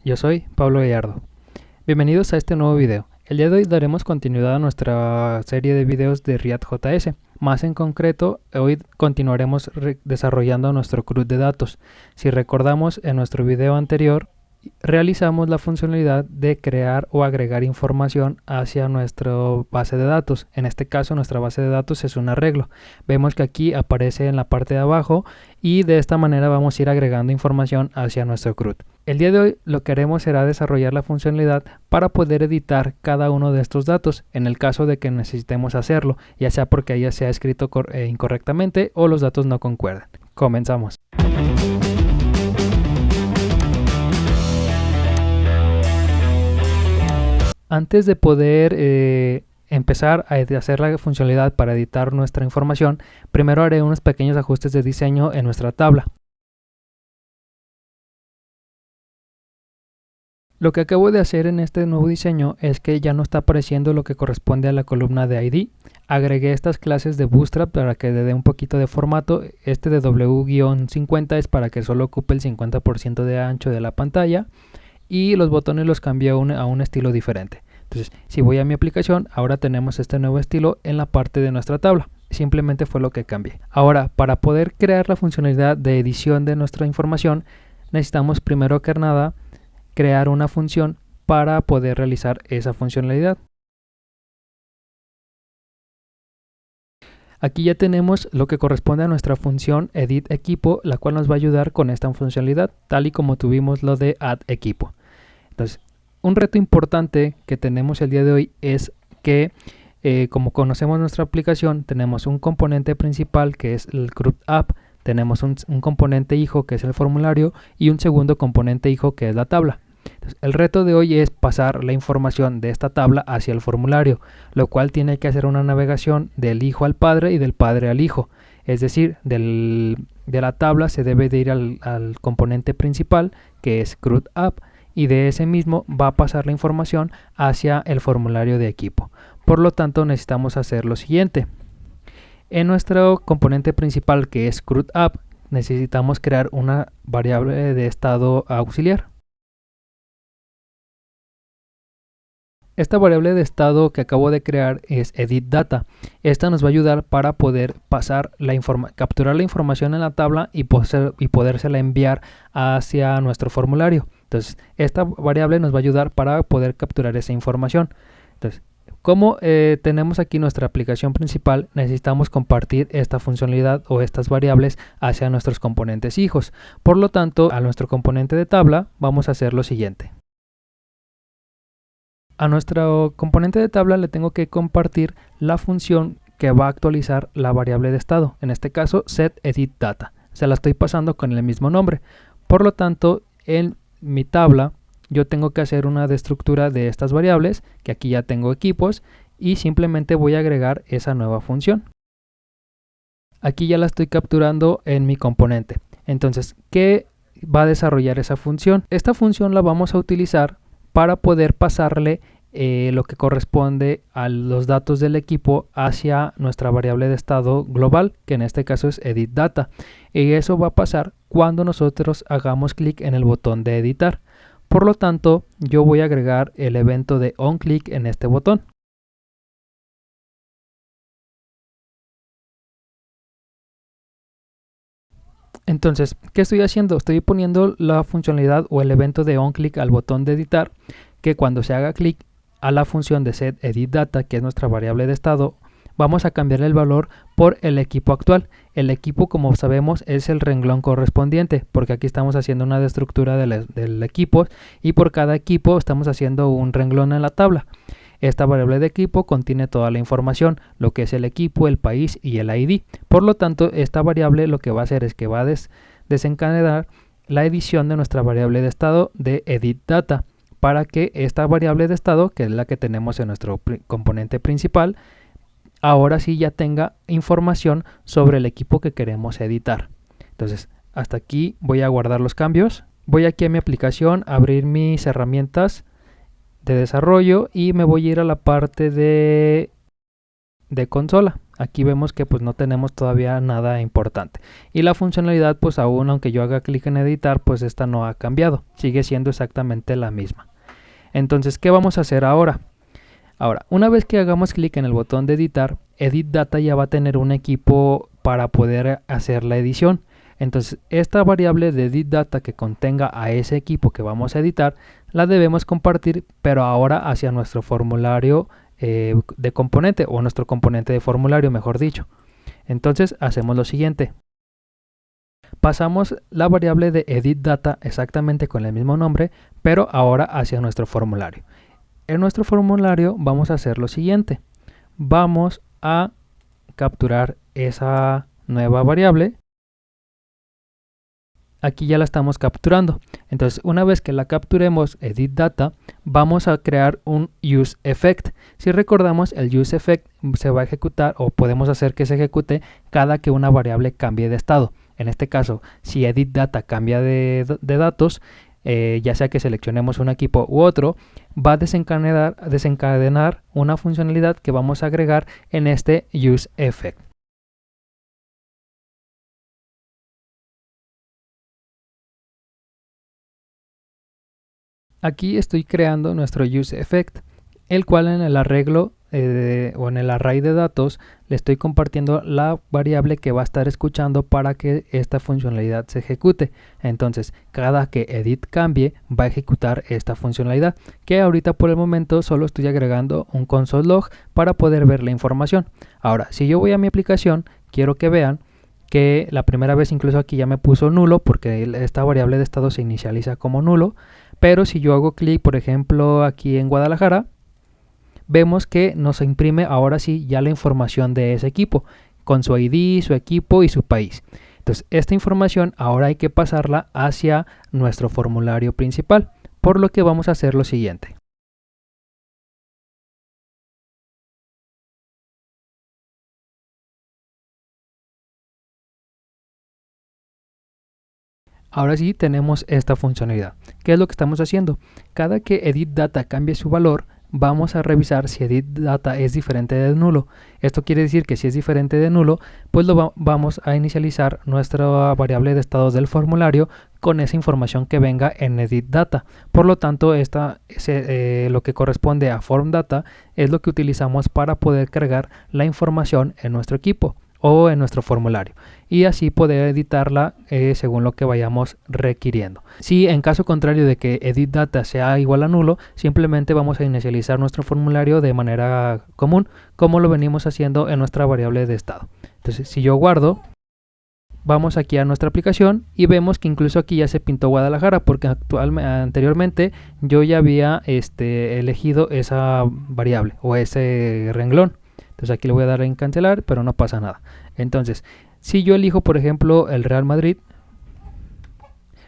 yo soy Pablo Gallardo. Bienvenidos a este nuevo video. El día de hoy daremos continuidad a nuestra serie de videos de React.js. Más en concreto, hoy continuaremos desarrollando nuestro CRUD de datos. Si recordamos, en nuestro video anterior realizamos la funcionalidad de crear o agregar información hacia nuestra base de datos. En este caso, nuestra base de datos es un arreglo. Vemos que aquí aparece en la parte de abajo y de esta manera vamos a ir agregando información hacia nuestro CRUD. El día de hoy lo que haremos será desarrollar la funcionalidad para poder editar cada uno de estos datos en el caso de que necesitemos hacerlo, ya sea porque haya sea escrito incorrectamente o los datos no concuerden. Comenzamos. Antes de poder empezar a hacer la funcionalidad para editar nuestra información, primero haré unos pequeños ajustes de diseño en nuestra tabla. Lo que acabo de hacer en este nuevo diseño es que ya no está apareciendo lo que corresponde a la columna de ID. Agregué estas clases de Bootstrap para que le dé un poquito de formato. Este de W-50 es para que solo ocupe el 50% de ancho de la pantalla. Y los botones los cambié a un estilo diferente. Entonces, si voy a mi aplicación, ahora tenemos este nuevo estilo en la parte de nuestra tabla. Simplemente fue lo que cambié. Ahora, para poder crear la funcionalidad de edición de nuestra información, necesitamos primero que nada crear una función para poder realizar esa funcionalidad. Aquí ya tenemos lo que corresponde a nuestra función edit equipo, la cual nos va a ayudar con esta funcionalidad, tal y como tuvimos lo de add equipo. Entonces, un reto importante que tenemos el día de hoy es que, como conocemos nuestra aplicación, tenemos un componente principal que es el CRUD app, tenemos un componente hijo que es el formulario y un segundo componente hijo que es la tabla. Entonces, el reto de hoy es pasar la información de esta tabla hacia el formulario, lo cual tiene que hacer una navegación del hijo al padre y del padre al hijo. Es decir, de la tabla se debe de ir al componente principal que es CRUD app, y de ese mismo va a pasar la información hacia el formulario de equipo. Por lo tanto, necesitamos hacer lo siguiente. En nuestro componente principal que es CRUD app, necesitamos crear una variable de estado auxiliar. Esta variable de estado que acabo de crear es editData. Esta nos va a ayudar para poder capturar la información en la tabla y podérsela enviar hacia nuestro formulario. Entonces, esta variable nos va a ayudar para poder capturar esa información. Entonces, como tenemos aquí nuestra aplicación principal, necesitamos compartir esta funcionalidad o estas variables hacia nuestros componentes hijos. Por lo tanto, a nuestro componente de tabla vamos a hacer lo siguiente. A nuestro componente de tabla le tengo que compartir la función que va a actualizar la variable de estado, en este caso setEditData. Se la estoy pasando con el mismo nombre. Por lo tanto, en mi tabla yo tengo que hacer una destructura de estas variables, que aquí ya tengo equipos, y simplemente voy a agregar esa nueva función. Aquí ya la estoy capturando en mi componente. Entonces, ¿qué va a desarrollar esa función? Esta función la vamos a utilizar para poder pasarle lo que corresponde a los datos del equipo hacia nuestra variable de estado global, que en este caso es editData. Y eso va a pasar cuando nosotros hagamos clic en el botón de editar. Por lo tanto, yo voy a agregar el evento de onClick en este botón. Entonces, ¿qué estoy haciendo? Estoy poniendo la funcionalidad o el evento de onClick al botón de editar, que cuando se haga clic a la función de setEditData, que es nuestra variable de estado, vamos a cambiar el valor por el equipo actual. El equipo, como sabemos, es el renglón correspondiente, porque aquí estamos haciendo una destructura del equipo y por cada equipo estamos haciendo un renglón en la tabla. Esta variable de equipo contiene toda la información, lo que es el equipo, el país y el ID. Por lo tanto, esta variable lo que va a hacer es que va a desencadenar la edición de nuestra variable de estado de editData, para que esta variable de estado, que es la que tenemos en nuestro componente principal, ahora sí ya tenga información sobre el equipo que queremos editar. Entonces, hasta aquí voy a guardar los cambios. Voy aquí a mi aplicación, abrir mis herramientas de desarrollo y me voy a ir a la parte de consola. Aquí vemos que pues no tenemos todavía nada importante. Y la funcionalidad pues aún aunque yo haga clic en editar, pues esta no ha cambiado. Sigue siendo exactamente la misma. Entonces, ¿qué vamos a hacer ahora? Ahora, una vez que hagamos clic en el botón de editar, Edit Data ya va a tener un equipo para poder hacer la edición. Entonces, esta variable de Edit Data que contenga a ese equipo que vamos a editar, la debemos compartir, pero ahora hacia nuestro formulario de componente, o nuestro componente de formulario, mejor dicho. Entonces, hacemos lo siguiente. Pasamos la variable de Edit Data exactamente con el mismo nombre, pero ahora hacia nuestro formulario. En nuestro formulario vamos a hacer lo siguiente. Vamos a capturar esa nueva variable. Aquí ya la estamos capturando. Entonces, una vez que la capturemos, Edit Data, vamos a crear un useEffect. Si recordamos, el useEffect se va a ejecutar, o podemos hacer que se ejecute cada que una variable cambie de estado. En este caso, si Edit Data cambia de datos, ya sea que seleccionemos un equipo u otro, va a desencadenar una funcionalidad que vamos a agregar en este useEffect. Aquí estoy creando nuestro useEffect, el cual en el arreglo o en el array de datos le estoy compartiendo la variable que va a estar escuchando para que esta funcionalidad se ejecute. Entonces, cada que edit cambie, va a ejecutar esta funcionalidad, que ahorita por el momento solo estoy agregando un console log para poder ver la información. Ahora, si yo voy a mi aplicación, quiero que vean que la primera vez incluso aquí ya me puso nulo, porque esta variable de estado se inicializa como nulo. Pero si yo hago clic, por ejemplo, aquí en Guadalajara, vemos que nos imprime ahora sí ya la información de ese equipo, con su ID, su equipo y su país. Entonces, esta información ahora hay que pasarla hacia nuestro formulario principal, por lo que vamos a hacer lo siguiente. Ahora sí tenemos esta funcionalidad. ¿Qué es lo que estamos haciendo? Cada que Edit Data cambie su valor, vamos a revisar si Edit Data es diferente de nulo. Esto quiere decir que si es diferente de nulo, pues vamos a inicializar nuestra variable de estados del formulario con esa información que venga en Edit Data. Por lo tanto, lo que corresponde a Form Data es lo que utilizamos para poder cargar la información en nuestro equipo o en nuestro formulario, y así poder editarla según lo que vayamos requiriendo. Si en caso contrario de que edit data sea igual a nulo, simplemente vamos a inicializar nuestro formulario de manera común, como lo venimos haciendo en nuestra variable de estado. Entonces, si yo guardo, vamos aquí a nuestra aplicación y vemos que incluso aquí ya se pintó Guadalajara, porque anteriormente yo ya había elegido esa variable o ese renglón. Entonces aquí le voy a dar en cancelar, pero no pasa nada. Entonces, si yo elijo, por ejemplo, el Real Madrid,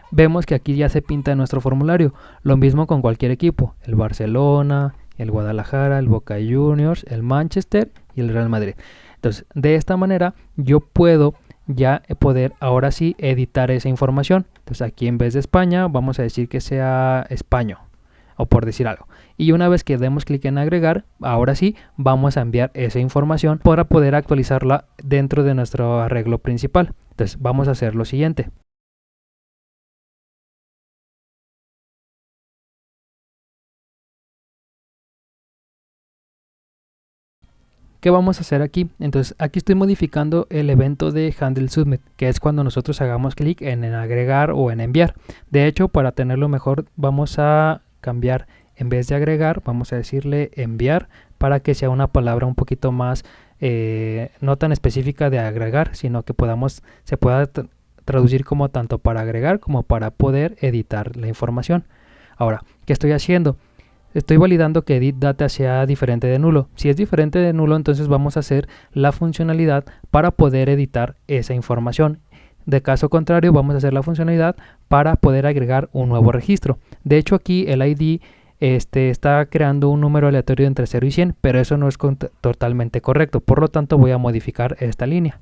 vemos que aquí ya se pinta en nuestro formulario. Lo mismo con cualquier equipo, el Barcelona, el Guadalajara, el Boca Juniors, el Manchester y el Real Madrid. Entonces, de esta manera yo puedo ya poder ahora sí editar esa información. Entonces aquí en vez de España vamos a decir que sea España, o por decir algo. Y una vez que demos clic en agregar, ahora sí vamos a enviar esa información para poder actualizarla dentro de nuestro arreglo principal. Entonces vamos a hacer lo siguiente. ¿Qué vamos a hacer aquí? Entonces aquí estoy modificando el evento de Handle Submit, que es cuando nosotros hagamos clic en agregar o en enviar. De hecho, para tenerlo mejor, vamos a cambiar, en vez de agregar, vamos a decirle enviar, para que sea una palabra un poquito más, no tan específica de agregar, sino que se pueda traducir como tanto para agregar como para poder editar la información. Ahora, ¿qué estoy haciendo? Estoy validando que edit data sea diferente de nulo. Si es diferente de nulo, entonces vamos a hacer la funcionalidad para poder editar esa información. De caso contrario, vamos a hacer la funcionalidad para poder agregar un nuevo registro. De hecho, aquí el ID está creando un número aleatorio entre 0 y 100, pero eso no es totalmente correcto. Por lo tanto, voy a modificar esta línea.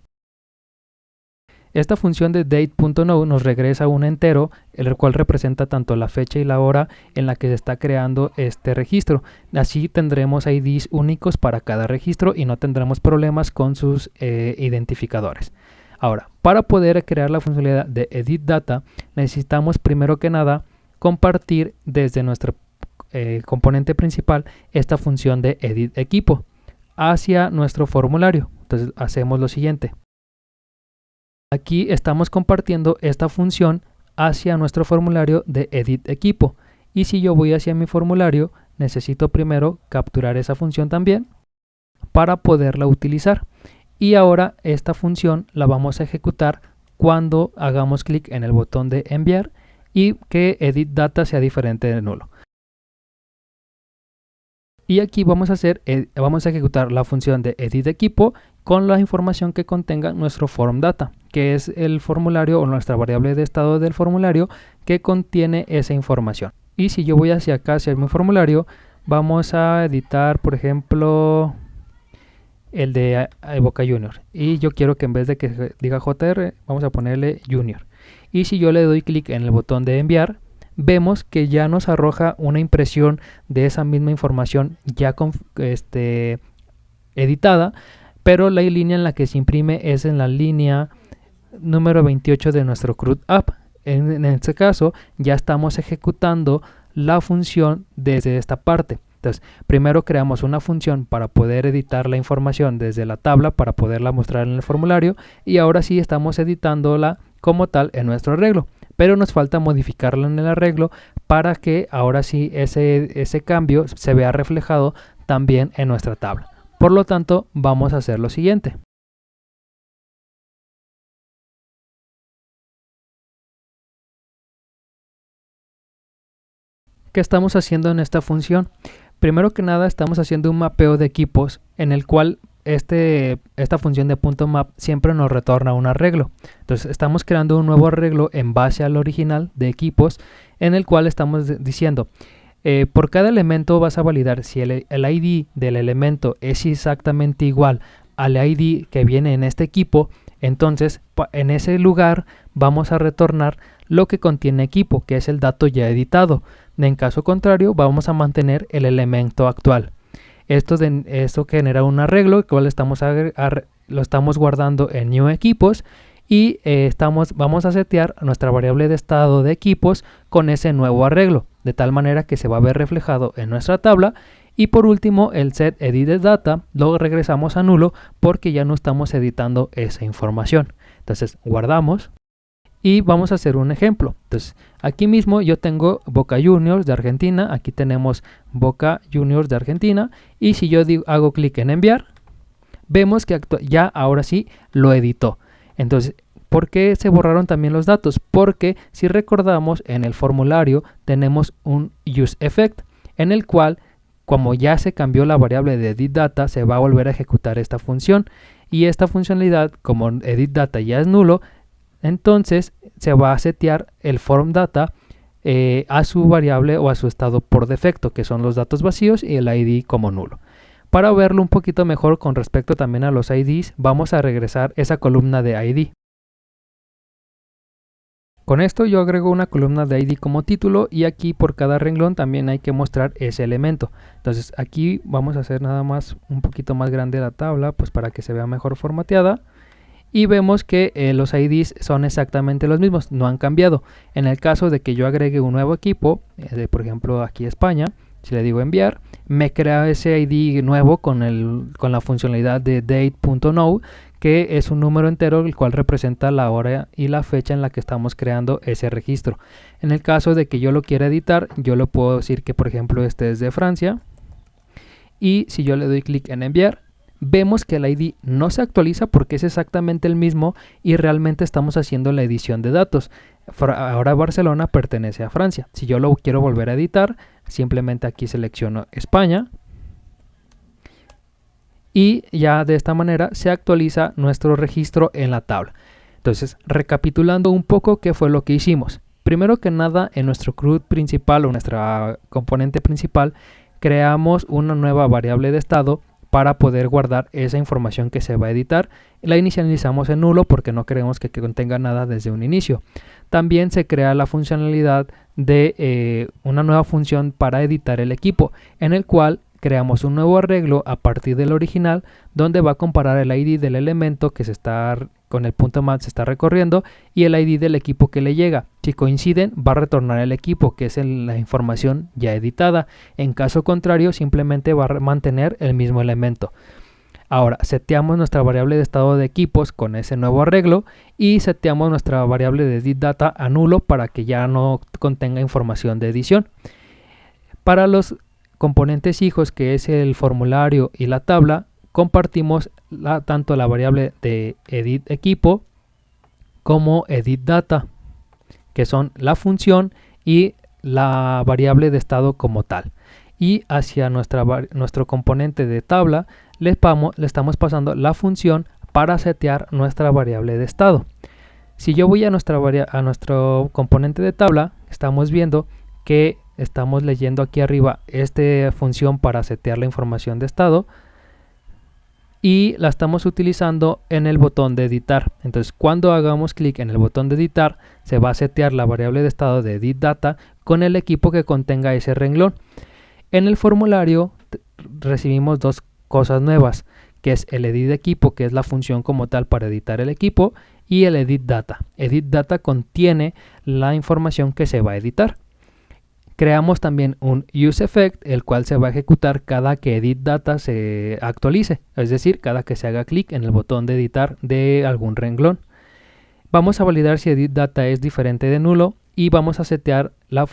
Esta función de date.no nos regresa un entero, el cual representa tanto la fecha y la hora en la que se está creando este registro. Así tendremos IDs únicos para cada registro y no tendremos problemas con sus identificadores. Ahora, para poder crear la funcionalidad de edit data, necesitamos primero que nada compartir desde nuestro componente principal esta función de edit equipo hacia nuestro formulario. Entonces hacemos lo siguiente. Aquí estamos compartiendo esta función hacia nuestro formulario de edit equipo, y si yo voy hacia mi formulario necesito primero capturar esa función también para poderla utilizar, y ahora esta función la vamos a ejecutar cuando hagamos clic en el botón de enviar y que edit data sea diferente de nulo. Y aquí vamos a ejecutar la función de edit equipo con la información que contenga nuestro form data, que es el formulario o nuestra variable de estado del formulario que contiene esa información. Y si yo voy hacia acá, hacia mi formulario, vamos a editar, por ejemplo, el de Boca Junior. Y yo quiero que en vez de que diga JR, vamos a ponerle Junior. Y si yo le doy clic en el botón de enviar, vemos que ya nos arroja una impresión de esa misma información ya editada, pero la línea en la que se imprime es en la línea número 28 de nuestro CRUD app. En este caso ya estamos ejecutando la función desde esta parte. Entonces, primero creamos una función para poder editar la información desde la tabla para poderla mostrar en el formulario, y ahora sí estamos editándola como tal en nuestro arreglo, pero nos falta modificarla en el arreglo para que ahora sí ese cambio se vea reflejado también en nuestra tabla. Por lo tanto, vamos a hacer lo siguiente. ¿Qué estamos haciendo en esta función? Primero que nada estamos haciendo un mapeo de equipos en el cual esta función de .map siempre nos retorna un arreglo. Entonces estamos creando un nuevo arreglo en base al original de equipos, en el cual estamos diciendo por cada elemento vas a validar si el ID del elemento es exactamente igual al ID que viene en este equipo. Entonces en ese lugar vamos a retornar lo que contiene equipo, que es el dato ya editado. En caso contrario, vamos a mantener el elemento actual. Esto genera un arreglo, el cual lo estamos guardando en new equipos, y vamos a setear nuestra variable de estado de equipos con ese nuevo arreglo, de tal manera que se va a ver reflejado en nuestra tabla. Y por último, el set edit data lo regresamos a nulo porque ya no estamos editando esa información. Entonces guardamos. Y vamos a hacer un ejemplo. Entonces, aquí mismo yo tengo Boca Juniors de Argentina. Aquí tenemos Boca Juniors de Argentina. Y si yo hago clic en enviar, vemos que ya ahora sí lo editó. Entonces, ¿por qué se borraron también los datos? Porque si recordamos, en el formulario tenemos un useEffect, en el cual, como ya se cambió la variable de edit data, se va a volver a ejecutar esta función. Y esta funcionalidad, como edit data ya es nulo, entonces se va a setear el form data a su variable o a su estado por defecto, que son los datos vacíos, y el ID como nulo. Para verlo un poquito mejor con respecto también a los IDs, vamos a regresar esa columna de ID. Con esto yo agrego una columna de ID como título, y aquí por cada renglón también hay que mostrar ese elemento. Entonces aquí vamos a hacer nada más un poquito más grande la tabla, pues para que se vea mejor formateada. Y vemos que los IDs son exactamente los mismos, no han cambiado. En el caso de que yo agregue un nuevo equipo, por ejemplo aquí España, si le digo enviar, me crea ese ID nuevo con la funcionalidad de date.no, que es un número entero el cual representa la hora y la fecha en la que estamos creando ese registro. En el caso de que yo lo quiera editar, yo le puedo decir que por ejemplo este es de Francia, y si yo le doy clic en enviar, vemos que el ID no se actualiza porque es exactamente el mismo y realmente estamos haciendo la edición de datos. Ahora Barcelona pertenece a Francia. Si yo lo quiero volver a editar, simplemente aquí selecciono España y ya de esta manera se actualiza nuestro registro en la tabla. Entonces, recapitulando un poco qué fue lo que hicimos. Primero que nada, en nuestro CRUD principal o nuestra componente principal, creamos una nueva variable de estado para poder guardar esa información que se va a editar. La inicializamos en nulo porque no queremos que contenga nada desde un inicio. También se crea la funcionalidad de una nueva función para editar el equipo, en el cual creamos un nuevo arreglo a partir del original, donde va a comparar el ID del elemento que con el punto más se está recorriendo y el ID del equipo que le llega. Si coinciden, va a retornar el equipo, que es la información ya editada. En caso contrario, simplemente va a mantener el mismo elemento. Ahora, seteamos nuestra variable de estado de equipos con ese nuevo arreglo y seteamos nuestra variable de editData a nulo para que ya no contenga información de edición. Para los componentes hijos, que es el formulario y la tabla, compartimos tanto la variable de editEquipo como editData, que son la función y la variable de estado como tal. Y hacia nuestro componente de tabla le estamos pasando la función para setear nuestra variable de estado. Si yo voy a nuestro componente de tabla, estamos viendo que estamos leyendo aquí arriba esta función para setear la información de estado y la estamos utilizando en el botón de editar. Entonces, cuando hagamos clic en el botón de editar, se va a setear la variable de estado de editData con el equipo que contenga ese renglón. En el formulario recibimos dos cosas nuevas, que es el editEquipo, que es la función como tal para editar el equipo, y el editData. editData contiene la información que se va a editar. Creamos también un useEffect, el cual se va a ejecutar cada que editData se actualice, es decir, cada que se haga clic en el botón de editar de algún renglón. Vamos a validar si editData es diferente de nulo y vamos a setear la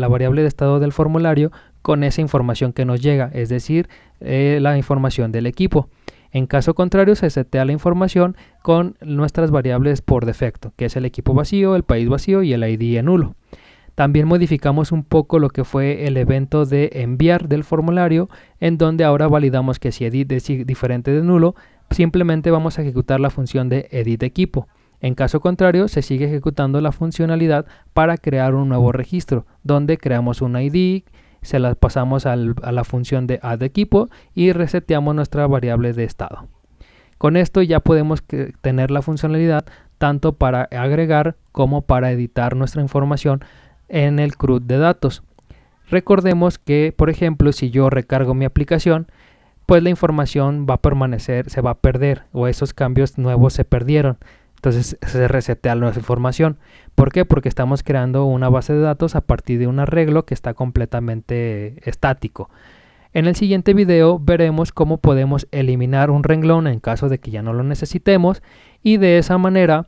variable de estado del formulario con esa información que nos llega, es decir, la información del equipo. En caso contrario, se setea la información con nuestras variables por defecto, que es el equipo vacío, el país vacío y el ID en nulo. También modificamos un poco lo que fue el evento de enviar del formulario, en donde ahora validamos que si edit es diferente de nulo, simplemente vamos a ejecutar la función de editEquipo. En caso contrario, se sigue ejecutando la funcionalidad para crear un nuevo registro, donde creamos un ID, se la pasamos a la función de addEquipo y reseteamos nuestra variable de estado. Con esto ya podemos tener la funcionalidad tanto para agregar como para editar nuestra información en el CRUD de datos. Recordemos que, por ejemplo, si yo recargo mi aplicación, pues la información va a permanecer, se va a perder, o esos cambios nuevos se perdieron. Entonces se resetea nuestra información. ¿Por qué? Porque estamos creando una base de datos a partir de un arreglo que está completamente estático. En el siguiente video veremos cómo podemos eliminar un renglón en caso de que ya no lo necesitemos, y de esa manera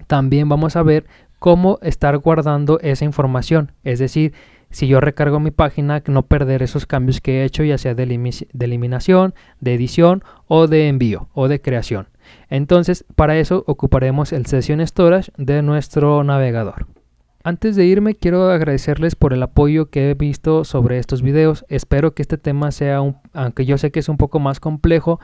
también vamos a ver cómo estar guardando esa información. Es decir, si yo recargo mi página, no perder esos cambios que he hecho, ya sea de eliminación, de edición o de envío o de creación. Entonces, para eso ocuparemos el Session Storage de nuestro navegador. Antes de irme, quiero agradecerles por el apoyo que he visto sobre estos videos. Espero que este tema sea, aunque yo sé que es un poco más complejo,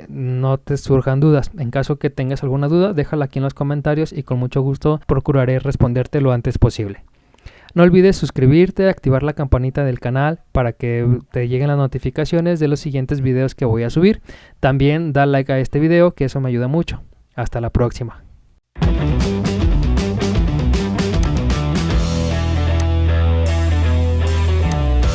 no te surjan dudas. En caso que tengas alguna duda, déjala aquí en los comentarios y con mucho gusto procuraré responderte lo antes posible. No olvides suscribirte, activar la campanita del canal para que te lleguen las notificaciones de los siguientes videos que voy a subir. También da like a este video, que eso me ayuda mucho. Hasta la próxima.